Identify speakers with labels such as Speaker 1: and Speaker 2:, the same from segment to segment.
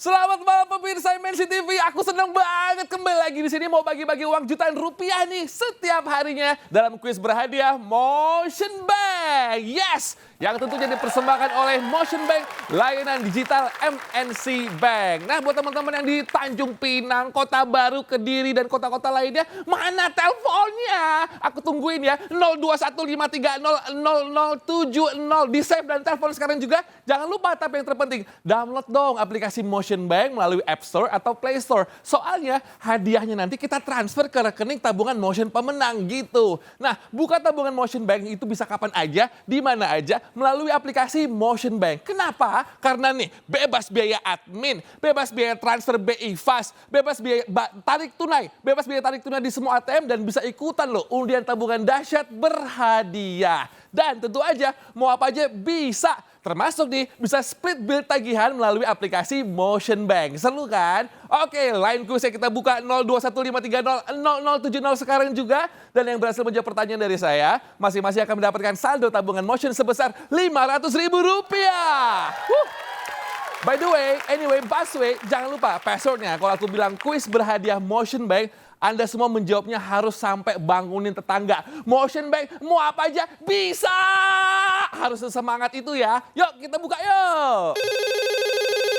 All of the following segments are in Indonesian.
Speaker 1: Selamat malam pemirsa MNC TV. Aku senang banget kembali lagi di sini mau bagi-bagi uang jutaan rupiah nih setiap harinya dalam kuis berhadiah Motion Bank. Yes, yang tentunya dipersembahkan oleh Motion Bank, layanan digital MNC Bank. Nah, buat teman-teman yang di Tanjung Pinang, Kota Baru, Kediri dan kota-kota lainnya, mana teleponnya? Aku tungguin ya. 0215300070 di save dan telepon sekarang juga. Jangan lupa, tapi yang terpenting download dong aplikasi Motion Bank melalui App Store atau Play Store. Soalnya hadiahnya nanti kita transfer ke rekening tabungan Motion pemenang gitu. Nah, buka tabungan Motion Bank itu bisa kapan aja, di mana aja melalui aplikasi Motion Bank. Kenapa? Karena nih bebas biaya admin, bebas biaya transfer BI Fast, bebas biaya tarik tunai, bebas biaya tarik tunai di semua ATM dan bisa ikutan loh undian tabungan dahsyat berhadiah. Dan tentu aja mau apa aja bisa. Termasuk nih bisa split bill tagihan melalui aplikasi Motion Bank. Seru kan? Oke, line kuisnya kita buka 0215300070 sekarang juga. Dan yang berhasil menjawab pertanyaan dari saya, masing-masing akan mendapatkan saldo tabungan Motion sebesar Rp500.000. By the way, anyway, busway, jangan lupa passwordnya. Kalau aku bilang kuis berhadiah Motion Bank, Anda semua menjawabnya harus sampai bangunin tetangga. Motion Bank, mau apa aja bisa. Harus semangat itu ya. Yuk kita buka yuk.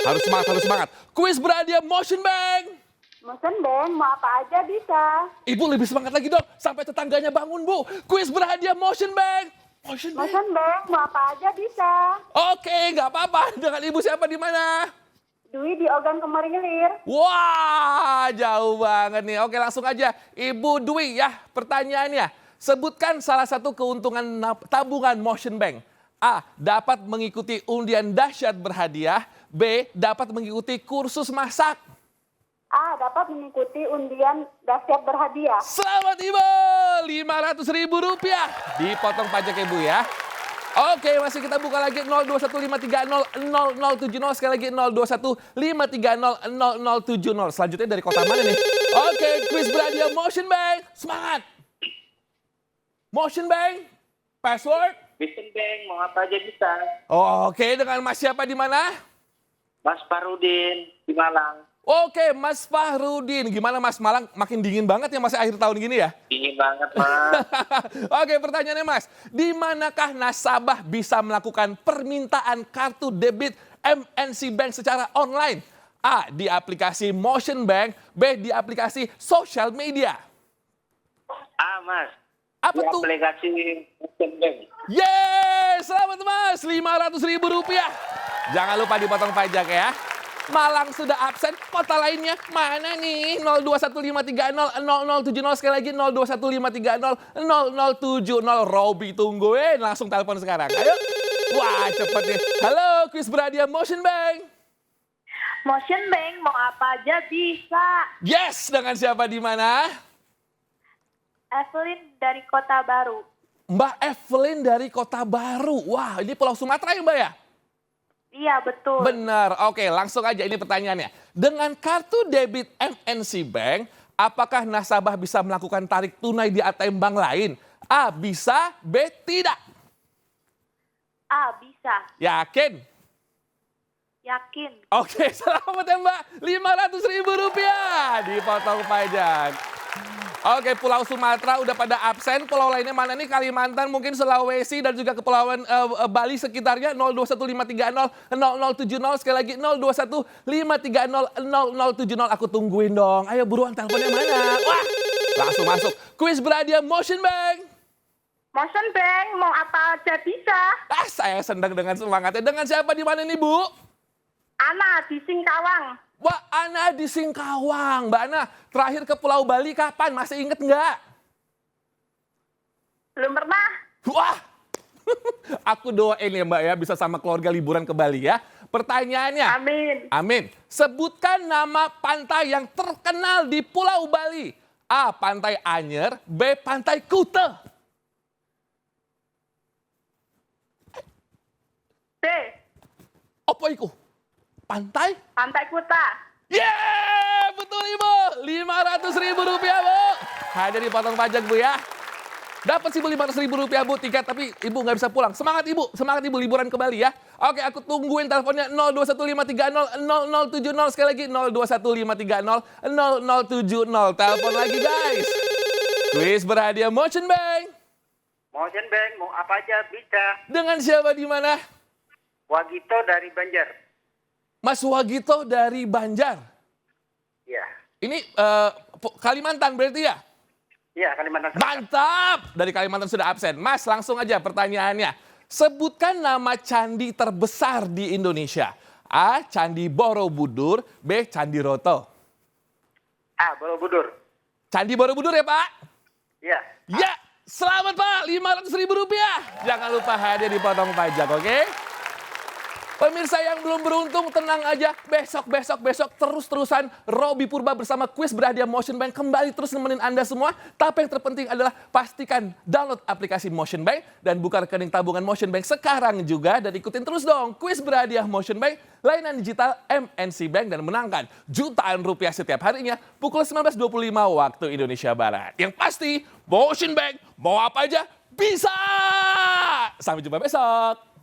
Speaker 1: Harus semangat, harus semangat. Kuis berhadiah Motion Bank.
Speaker 2: Motion Bank, mau apa aja bisa.
Speaker 1: Ibu lebih semangat lagi dong. Sampai tetangganya bangun, Bu. Kuis berhadiah Motion Bank. Motion Bank.
Speaker 2: Motion Bank, mau apa aja bisa.
Speaker 1: Oke, nggak apa-apa. Dengan ibu siapa di mana?
Speaker 2: Dwi di Ogan Komering.
Speaker 1: Wah, jauh banget nih. Oke, langsung aja. Ibu Dwi ya, pertanyaannya. Sebutkan salah satu keuntungan tabungan Motion Bank. A. Dapat mengikuti undian dahsyat berhadiah. B. Dapat mengikuti kursus masak.
Speaker 2: A. Dapat mengikuti undian dahsyat berhadiah.
Speaker 1: Selamat Ibu, Rp500.000. Dipotong pajak ya Bu ya. Oke, masih kita buka lagi 0215300070. Sekali lagi 0215300070. Selanjutnya dari kota mana nih? Oke, kuis berhadiah Motion Bank. Semangat. Motion Bank. Password.
Speaker 3: Motion Bank, mau apa aja bisa.
Speaker 1: Oke, dengan Mas siapa di mana?
Speaker 3: Mas Parudin di Malang.
Speaker 1: Oke, Mas Fahrudin. Gimana Mas, Malang makin dingin banget ya masih akhir tahun gini ya?
Speaker 3: Dingin banget, Mas.
Speaker 1: Oke, pertanyaannya Mas. Di manakah nasabah bisa melakukan permintaan kartu debit MNC Bank secara online? A. Di aplikasi Motion Bank. B. Di aplikasi social media.
Speaker 3: Mas.
Speaker 1: Apa
Speaker 3: Di
Speaker 1: tuh?
Speaker 3: aplikasi Motion Bank.
Speaker 1: Yeay, selamat Mas. Rp500.000. Jangan lupa dipotong pajak ya. Malang sudah absen, kota lainnya mana nih? 0215300070. Sekali lagi 0215300070. Robi tunggu langsung telepon sekarang. Ayo. Wah, cepet nih. Halo, kuis berhadiah Motion Bank.
Speaker 2: Motion Bank, mau apa aja bisa.
Speaker 1: Yes, dengan siapa di mana?
Speaker 2: Evelyn dari Kota Baru.
Speaker 1: Mbak Evelyn dari Kota Baru. Wah, ini Pulau Sumatera ya Mbak ya?
Speaker 2: Iya, betul.
Speaker 1: Benar. Oke, langsung aja ini pertanyaannya. Dengan kartu debit MNC Bank, apakah nasabah bisa melakukan tarik tunai di ATM bank lain? A. Bisa. B. Tidak.
Speaker 2: A. Bisa.
Speaker 1: Yakin?
Speaker 2: Yakin.
Speaker 1: Oke, selamat ya Mbak. Rp500.000. Dipotong pajak. Oke, Pulau Sumatera udah pada absen. Pulau lainnya mana nih? Kalimantan, mungkin Sulawesi dan juga Kepulauan Bali sekitarnya. 0215300070. Sekali lagi 0215300070. Aku tungguin dong. Ayo buruan, teleponnya mana? Wah, langsung masuk. Kuis berhadiah Motion Bank.
Speaker 2: Motion Bank, mau apa aja bisa.
Speaker 1: Saya senang dengan semangatnya. Dengan siapa di mana nih Bu?
Speaker 2: Ana di Singkawang.
Speaker 1: Wah, Ana di Singkawang. Mbak Ana, terakhir ke Pulau Bali kapan? Masih inget nggak?
Speaker 2: Belum pernah.
Speaker 1: Wah, aku doain ya Mbak ya, bisa sama keluarga liburan ke Bali ya. Pertanyaannya.
Speaker 2: Amin.
Speaker 1: Amin. Sebutkan nama pantai yang terkenal di Pulau Bali. A. Pantai Anyer. B. Pantai Kuta.
Speaker 2: B.
Speaker 1: Apa itu? Pantai?
Speaker 2: Pantai Kuta.
Speaker 1: Yeay, betul Ibu. Rp500.000 Bu. Hanya dipotong pajak Bu ya. Dapat Rp1.500.000 Bu tiket, tapi Ibu nggak bisa pulang. Semangat Ibu liburan ke Bali ya. Oke, aku tungguin teleponnya 0215300070 sekali lagi 0215300070. Telepon lagi guys. Kuis berhadiah Motion Bank.
Speaker 3: Motion Bank, mau apa aja bisa.
Speaker 1: Dengan siapa di mana?
Speaker 3: Wagito dari Banjar.
Speaker 1: Mas Wagito dari Banjar.
Speaker 3: Iya.
Speaker 1: Ini Kalimantan berarti ya?
Speaker 3: Iya, Kalimantan Selatan.
Speaker 1: Mantap! Dari Kalimantan sudah absen. Mas, langsung aja pertanyaannya. Sebutkan nama candi terbesar di Indonesia. A. Candi Borobudur. B. Candi Roto.
Speaker 3: A. Borobudur.
Speaker 1: Candi Borobudur ya Pak?
Speaker 3: Iya.
Speaker 1: Ya, selamat Pak. Rp500.000. Jangan lupa hadiah dipotong pajak, oke? Pemirsa yang belum beruntung, tenang aja. Besok terus-terusan Robby Purba bersama kuis berhadiah Motion Bank kembali terus nemenin Anda semua. Tapi yang terpenting adalah pastikan download aplikasi Motion Bank dan buka rekening tabungan Motion Bank sekarang juga. Dan ikutin terus dong kuis berhadiah Motion Bank, layanan digital MNC Bank, dan menangkan jutaan rupiah setiap harinya pukul 19.25 waktu Indonesia Barat. Yang pasti Motion Bank mau apa aja bisa. Sampai jumpa besok.